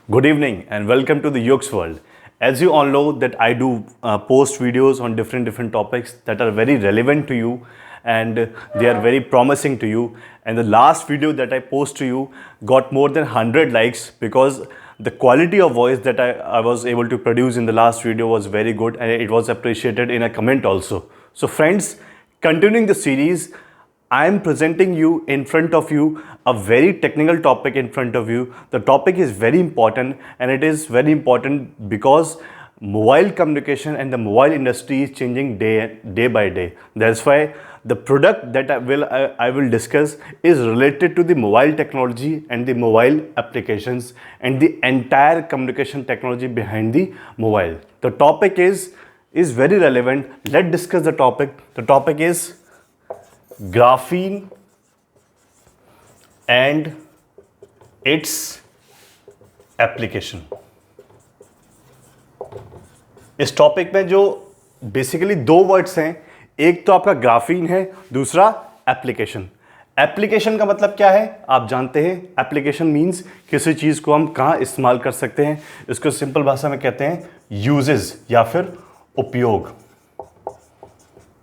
Good evening and welcome to the Yog's World. As you all know that I do post videos on different topics that are very relevant to you and they are very promising to you. And the last video that I post to you got more than 100 likes because the quality of voice that I was able to produce in the last video was very good and it was appreciated in a comment also. So friends, continuing the series, I am presenting you in front of you a very technical topic in front of you. The topic is very important and it is very important because mobile communication and the mobile industry is changing day by day. That's why the product that I will discuss is related to the mobile technology and the mobile applications and the entire communication technology behind the mobile. The topic is very relevant. Let's discuss the topic. The topic is graphene and its application. इस topic में जो basically दो words हैं, एक तो आपका graphene है, दूसरा एप्लीकेशन. एप्लीकेशन का मतलब क्या है आप जानते हैं. एप्लीकेशन मींस किसी चीज को हम कहां इस्तेमाल कर सकते हैं. इसको सिंपल भाषा में कहते हैं यूजेस या फिर उपयोग.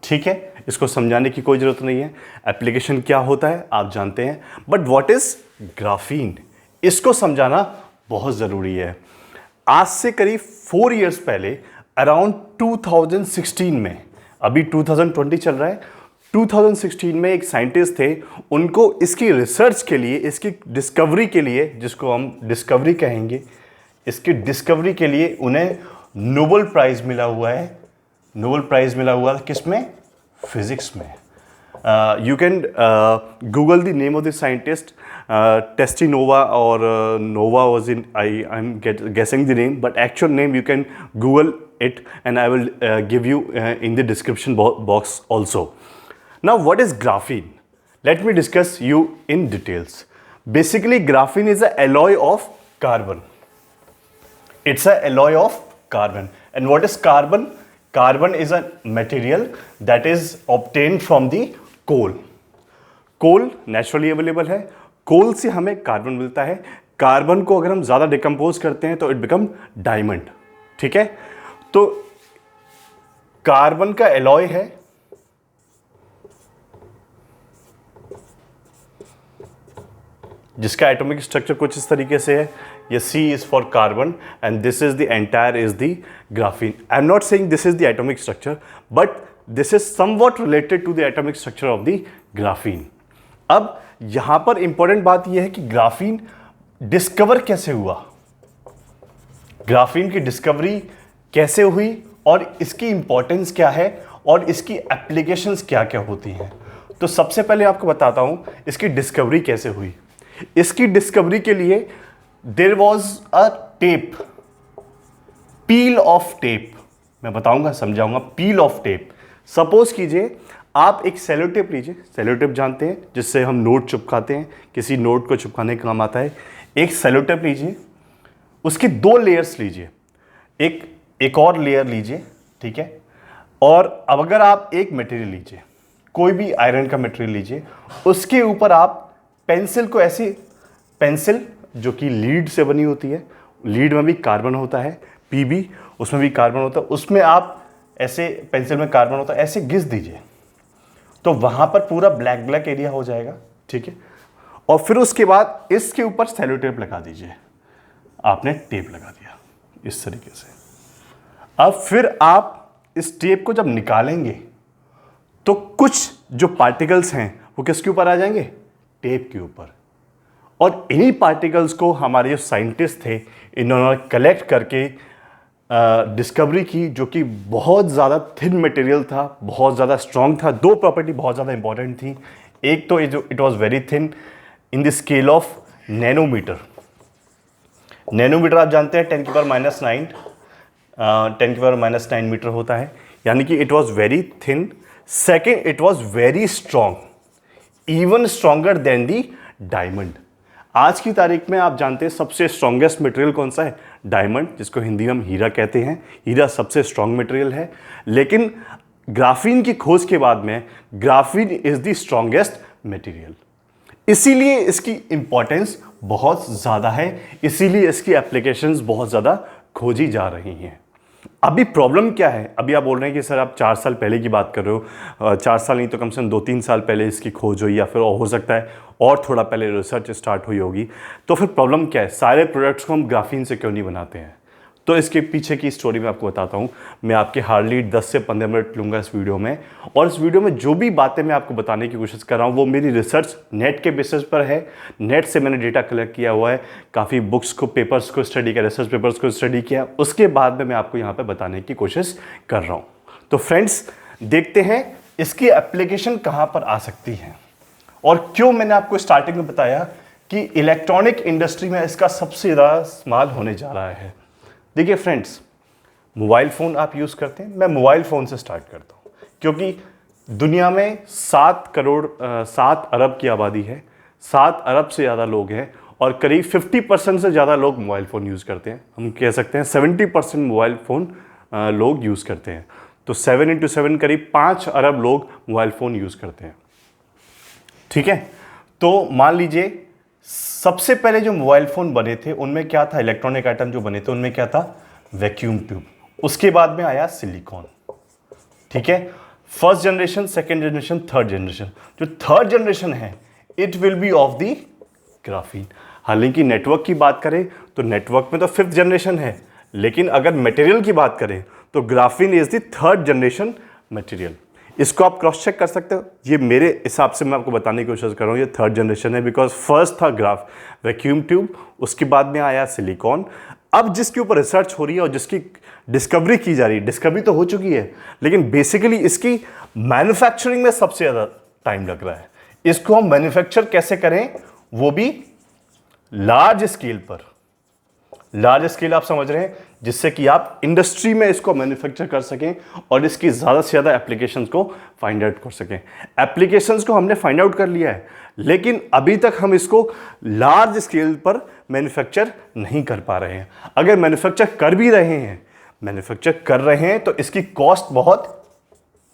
ठीक है, इसको समझाने की कोई जरूरत नहीं है. एप्लीकेशन क्या होता है आप जानते हैं, बट व्हाट इज ग्राफीन, इसको समझाना बहुत जरूरी है. आज से करीब 4 इयर्स पहले अराउंड 2016 में, अभी 2020 चल रहा है, 2016 में एक साइंटिस्ट थे, उनको इसकी रिसर्च के लिए, इसकी डिस्कवरी के लिए, जिसको हम डिस्कवरी कहेंगे, इसकी डिस्कवरी के लिए उन्हें नोबेल प्राइज मिला हुआ है. नोबेल प्राइज मिला हुआ है किसमें? फिजिक्स में. You can Google the name of the scientist, Testinova or Nova was in, I'm guessing the name, but actual name you can Google it and I will give you in the description box also. Now what is graphene? Let me discuss you in details. Basically graphene is an alloy of carbon. It's an alloy of carbon. And what is carbon? Carbon is a material that is obtained from the coal. Coal naturally available है. Coal से हमें carbon मिलता है. Carbon को अगर हम ज़्यादा decompose करते हैं तो इट बिकम डायमंड. ठीक है, तो कार्बन का एलॉय है, जिसका एटॉमिक स्ट्रक्चर कुछ इस तरीके से है. ये C is for carbon and this is the entire is the graphene. I am not saying this is the atomic structure, but this is somewhat related to the atomic structure of the graphene. अब यहां पर important बात यह है कि graphene discover कैसे हुआ, graphene की डिस्कवरी कैसे हुई और इसकी इंपॉर्टेंस क्या है और इसकी एप्लीकेशंस क्या क्या होती हैं. तो सबसे पहले आपको बताता हूं इसकी डिस्कवरी कैसे हुई. इसकी डिस्कवरी के लिए there was a tape, peel off tape. मैं बताऊंगा, समझाऊंगा. पील ऑफ टेप. सपोज कीजिए आप एक सेलो टेप लीजिए. सेलो टेप जानते हैं जिससे हम नोट चिपकाते हैं, किसी नोट को चिपकाने का काम आता है. एक सेलो टेप लीजिए, उसकी 2 लेयर्स लीजिए, एक और लेयर लीजिए. ठीक है, और अब अगर आप एक मटेरियल लीजिए, कोई भी आयरन का मटेरियल लीजिए, उसके ऊपर आप पेंसिल को ऐसी, पेंसिल जो कि लीड से बनी होती है, लीड में भी कार्बन होता है, पीबी उसमें भी कार्बन होता है, उसमें आप ऐसे, पेंसिल में कार्बन होता है, ऐसे घिस दीजिए तो वहां पर पूरा ब्लैक ब्लैक एरिया हो जाएगा. ठीक है, और फिर उसके बाद इसके ऊपर सेलो टेप लगा दीजिए. आपने टेप लगा दिया इस तरीके से. अब फिर आप इस टेप को जब निकालेंगे तो कुछ जो पार्टिकल्स हैं वो किसके ऊपर आ जाएंगे? टेप के ऊपर. और इन्हीं पार्टिकल्स को हमारे जो साइंटिस्ट थे, इन्होंने कलेक्ट करके डिस्कवरी की, जो कि बहुत ज़्यादा थिन मटेरियल था, बहुत ज़्यादा स्ट्रॉन्ग था. 2 प्रॉपर्टी बहुत ज़्यादा इंपॉर्टेंट थी. एक तो it was very thin in the scale of nanometre. Nanometre आप जानते हैं 10⁻⁹ मीटर होता है, यानी कि it was very thin. Second, it was very strong, even stronger than the diamond. आज की तारीख में आप जानते हैं सबसे स्ट्रॉन्गेस्ट मटेरियल कौन सा है? डायमंड, जिसको हिंदी में हम हीरा कहते हैं. हीरा सबसे स्ट्रॉन्ग मटेरियल है, लेकिन ग्राफीन की खोज के बाद में graphene is the strongest material. इसीलिए इसकी इंपॉर्टेंस बहुत ज़्यादा है, इसीलिए इसकी एप्लीकेशंस बहुत ज़्यादा खोजी जा रही हैं। अभी प्रॉब्लम क्या है? अभी आप बोल रहे हैं कि सर आप 4 साल पहले की बात कर रहे हो, 4 साल नहीं तो कम से कम 2-3 साल पहले इसकी खोज हुई, या फिर हो सकता है और थोड़ा पहले रिसर्च स्टार्ट हुई होगी। तो फिर प्रॉब्लम क्या है? सारे प्रोडक्ट्स को हम ग्राफीन से क्यों नहीं बनाते हैं? तो इसके पीछे की स्टोरी मैं आपको बताता हूँ। मैं आपके हार्डली 10 से 15 मिनट लूँगा इस वीडियो में, और इस वीडियो में जो भी बातें मैं आपको बताने की कोशिश कर रहा हूँ वो मेरी रिसर्च नेट के बेसिस पर है। नेट से मैंने डेटा कलेक्ट किया हुआ है, काफ़ी बुक्स को, पेपर्स को स्टडी किया, रिसर्च पेपर्स को स्टडी किया, उसके बाद में मैं आपको यहाँ पर बताने की कोशिश कर रहा हूँ। तो फ्रेंड्स, देखते हैं इसकी एप्लीकेशन कहाँ पर आ सकती है, और क्यों मैंने आपको स्टार्टिंग में बताया कि इलेक्ट्रॉनिक इंडस्ट्री में इसका सबसे ज़्यादा इस्तेमाल होने जा रहा है। देखिए फ्रेंड्स, मोबाइल फ़ोन आप यूज़ करते हैं, मैं मोबाइल फ़ोन से स्टार्ट करता हूँ, क्योंकि दुनिया में 7 अरब की आबादी है, 7 अरब से ज़्यादा लोग हैं, और करीब 50% से ज़्यादा लोग मोबाइल फ़ोन यूज़ करते हैं। हम कह सकते हैं 70% मोबाइल फ़ोन लोग यूज़ करते हैं। तो 7 × 7 करीब 5 अरब लोग मोबाइल फ़ोन यूज़ करते हैं। ठीक है, तो मान लीजिए सबसे पहले जो मोबाइल फ़ोन बने थे उनमें क्या था? इलेक्ट्रॉनिक आइटम जो बने थे उनमें क्या था? Vacuum tube. उसके बाद में आया सिलिकॉन। ठीक है, first generation, second generation, third generation. जो थर्ड जनरेशन है it will be of the graphene. हालांकि नेटवर्क की बात करें तो नेटवर्क में तो 5th जनरेशन है, लेकिन अगर मटेरियल की बात करें तो graphene is the 3rd generation material. इसको आप क्रॉस चेक कर सकते हो। ये मेरे हिसाब से मैं आपको बताने की कोशिश कर रहा हूँ, ये 3rd जनरेशन है, बिकॉज फर्स्ट था वैक्यूम ट्यूब, उसके बाद में आया सिलिकॉन। अब जिसके ऊपर रिसर्च हो रही है और जिसकी डिस्कवरी की जा रही है, डिस्कवरी तो हो चुकी है, लेकिन बेसिकली इसकी मैन्युफैक्चरिंग में सबसे ज़्यादा टाइम लग रहा है। इसको हम मैन्युफैक्चर कैसे करें, वो भी लार्ज स्केल पर। लार्ज स्केल आप समझ रहे हैं, जिससे कि आप इंडस्ट्री में इसको मैन्युफैक्चर कर सकें और इसकी ज़्यादा से ज़्यादा एप्लीकेशंस को फाइंड आउट कर सकें। एप्लीकेशंस को हमने फाइंड आउट कर लिया है, लेकिन अभी तक हम इसको लार्ज स्केल पर मैन्युफैक्चर नहीं कर पा रहे हैं। अगर मैन्युफैक्चर कर रहे हैं तो इसकी कॉस्ट बहुत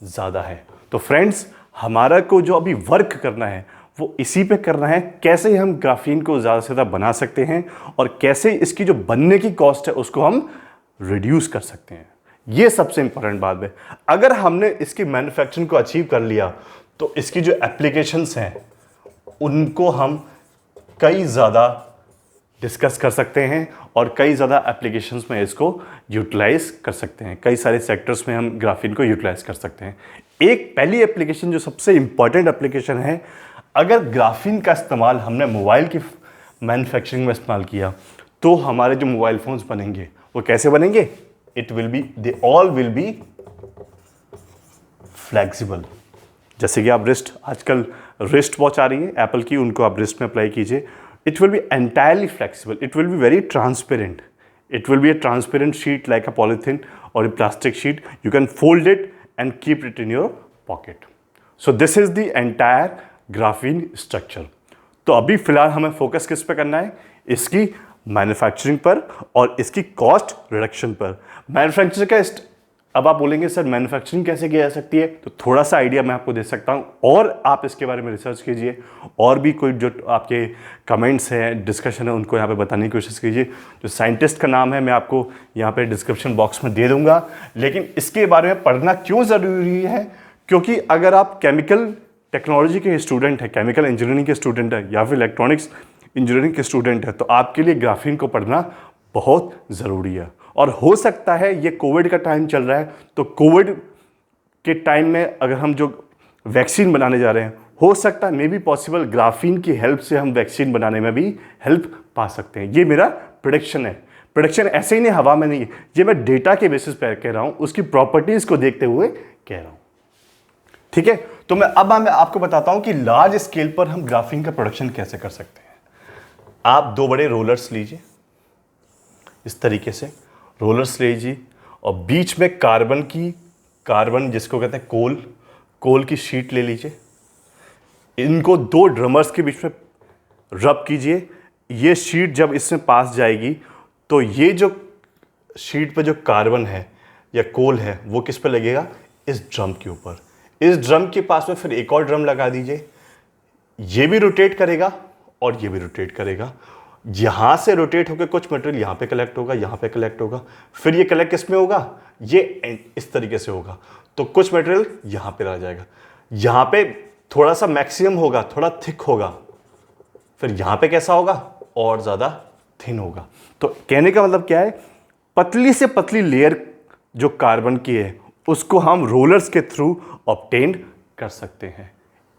ज़्यादा है। तो फ्रेंड्स, हमारा को जो अभी वर्क करना है वो इसी पे करना है, कैसे हम ग्राफीन को ज़्यादा से ज़्यादा बना सकते हैं और कैसे इसकी जो बनने की कॉस्ट है उसको हम रिड्यूस कर सकते हैं। ये सबसे इंपॉर्टेंट बात है। अगर हमने इसकी मैन्युफैक्चरिंग को अचीव कर लिया तो इसकी जो एप्लीकेशंस हैं उनको हम कई ज़्यादा डिस्कस कर सकते हैं और कई ज़्यादा एप्लीकेशंस में इसको यूटिलाइज कर सकते हैं। कई सारे सेक्टर्स में हम ग्राफीन को यूटिलाइज कर सकते हैं। एक पहली एप्लीकेशन जो सबसे इंपॉर्टेंट एप्लीकेशन है, अगर ग्राफीन का इस्तेमाल हमने मोबाइल की मैन्युफैक्चरिंग में इस्तेमाल किया तो हमारे जो मोबाइल फोन्स बनेंगे वो कैसे बनेंगे? They all will be flexible. जैसे कि आप आजकल रिस्ट वॉच आ रही है एप्पल की, उनको आप रिस्ट में अप्लाई कीजिए, it will be entirely flexible, it will be very transparent, it will be a transparent sheet like a polythene और a plastic sheet. You can fold it and keep it in your pocket. So this is the entire graphene structure. तो अभी फिलहाल हमें focus किस पे करना है? इसकी मैन्युफैक्चरिंग पर और इसकी कॉस्ट रिडक्शन पर। मैन्युफैक्चरिंग का अब आप बोलेंगे सर मैन्युफैक्चरिंग कैसे की जा सकती है, तो थोड़ा सा आइडिया मैं आपको दे सकता हूं, और आप इसके बारे में रिसर्च कीजिए और भी कोई जो आपके कमेंट्स हैं, डिस्कशन है, उनको यहाँ पे बताने की कोशिश कीजिए। जो साइंटिस्ट का नाम है मैं आपको यहाँ पे डिस्क्रिप्शन बॉक्स में दे दूंगा। लेकिन इसके बारे में पढ़ना क्यों ज़रूरी है? क्योंकि अगर आप केमिकल टेक्नोलॉजी के स्टूडेंट हैं, केमिकल इंजीनियरिंग के स्टूडेंट हैं या फिर इलेक्ट्रॉनिक्स इंजीनियरिंग के स्टूडेंट हैं, तो आपके लिए ग्राफीन को पढ़ना बहुत ज़रूरी है। और हो सकता है ये कोविड का टाइम चल रहा है, तो कोविड के टाइम में अगर हम जो वैक्सीन बनाने जा रहे हैं, हो सकता है मे बी पॉसिबल ग्राफीन की हेल्प से हम वैक्सीन बनाने में भी हेल्प पा सकते हैं। ये मेरा प्रेडिक्शन है। प्रेडिक्शन ऐसे ही नहीं, हवा में नहीं है, ये मैं डेटा के बेसिस पर कह रहा हूँ, उसकी प्रॉपर्टीज़ को देखते हुए कह रहा हूँ। ठीक है, तो मैं आपको बताता हूं कि लार्ज स्केल पर हम ग्राफीन का प्रोडक्शन कैसे कर सकते हैं। आप 2 बड़े रोलर्स लीजिए, इस तरीके से रोलर्स लीजिए, और बीच में कार्बन जिसको कहते हैं कोल की शीट ले लीजिए। इनको 2 ड्रमर्स के बीच में रब कीजिए। ये शीट जब इसमें पास जाएगी तो ये जो शीट पर जो कार्बन है या कोल है वो किस पर लगेगा? इस ड्रम के ऊपर। इस ड्रम के पास में फिर एक और ड्रम लगा दीजिए। ये भी रोटेट करेगा और ये भी रोटेट करेगा। यहां से रोटेट होकर कुछ मटेरियल यहां पे कलेक्ट होगा, यहां पे कलेक्ट होगा, फिर ये कलेक्ट किस में होगा, ये इस तरीके से होगा। तो कुछ मटेरियल यहां पे रह जाएगा, यहां पे थोड़ा सा मैक्सिमम होगा, थोड़ा थिक होगा, फिर यहां पे कैसा होगा, और ज्यादा थिन होगा। तो कहने का मतलब क्या है, पतली से पतली लेयर जो कार्बन की है उसको हम रोलर्स के थ्रू ऑब्टेन कर सकते हैं।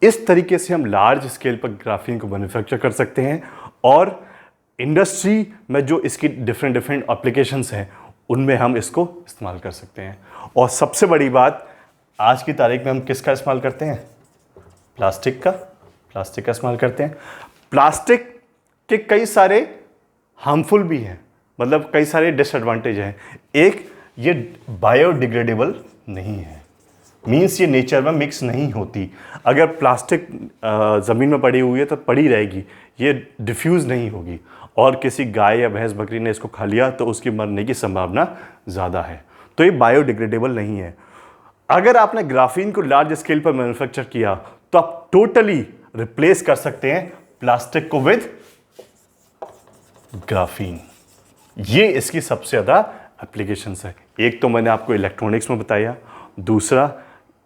इस तरीके से हम लार्ज स्केल पर ग्राफीन को मैन्युफैक्चर कर सकते हैं और इंडस्ट्री में जो इसकी डिफरेंट डिफरेंट एप्लीकेशंस हैं उनमें हम इसको इस्तेमाल कर सकते हैं। और सबसे बड़ी बात, आज की तारीख में हम किसका इस्तेमाल करते हैं, प्लास्टिक का इस्तेमाल करते हैं। प्लास्टिक के कई सारे हार्मफुल भी हैं, मतलब कई सारे डिसएडवांटेज हैं। एक, ये बायोडिग्रेडेबल नहीं है, मीन्स ये नेचर में मिक्स नहीं होती। अगर प्लास्टिक ज़मीन में पड़ी हुई है तो पड़ी रहेगी, ये डिफ्यूज़ नहीं होगी, और किसी गाय या भैंस बकरी ने इसको खा लिया तो उसकी मरने की संभावना ज़्यादा है। तो ये बायोडिग्रेडेबल नहीं है। अगर आपने ग्राफीन को लार्ज स्केल पर मैन्युफैक्चर किया तो आप टोटली रिप्लेस कर सकते हैं प्लास्टिक को विद ग्राफीन। ये इसकी सबसे ज़्यादा एप्लीकेशंस है। एक तो मैंने आपको इलेक्ट्रॉनिक्स में बताया, दूसरा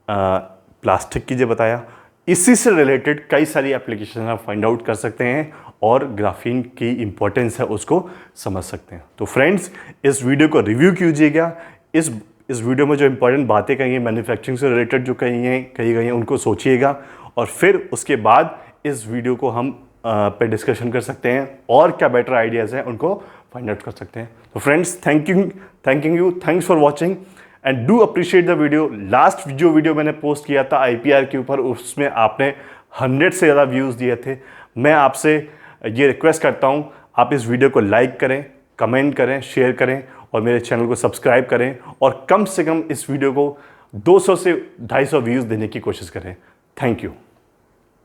प्लास्टिक की जो बताया, इसी से रिलेटेड कई सारी एप्लीकेशन आप फाइंड आउट कर सकते हैं और ग्राफीन की इंपॉर्टेंस है उसको समझ सकते हैं। तो फ्रेंड्स, इस वीडियो को रिव्यू कीजिएगा। इस वीडियो में जो इंपॉर्टेंट बातें कही हैं मैन्युफैक्चरिंग से रिलेटेड जो कही गई हैं उनको सोचिएगा, और फिर उसके बाद इस वीडियो को हम पे डिस्कशन कर सकते हैं और क्या बेटर आइडियाज़ हैं उनको फाइंड आउट कर सकते हैं। तो friends, thanks for watching and do appreciate the video. Last जो वीडियो मैंने पोस्ट किया था IPR के ऊपर, उसमें आपने 100 से ज़्यादा व्यूज़ दिए थे। मैं आपसे ये रिक्वेस्ट करता हूँ, आप इस वीडियो को लाइक करें, कमेंट करें, शेयर करें और मेरे चैनल को सब्सक्राइब करें, और कम से कम इस वीडियो को 200 से 250 व्यूज़ देने की कोशिश करें। Thank you.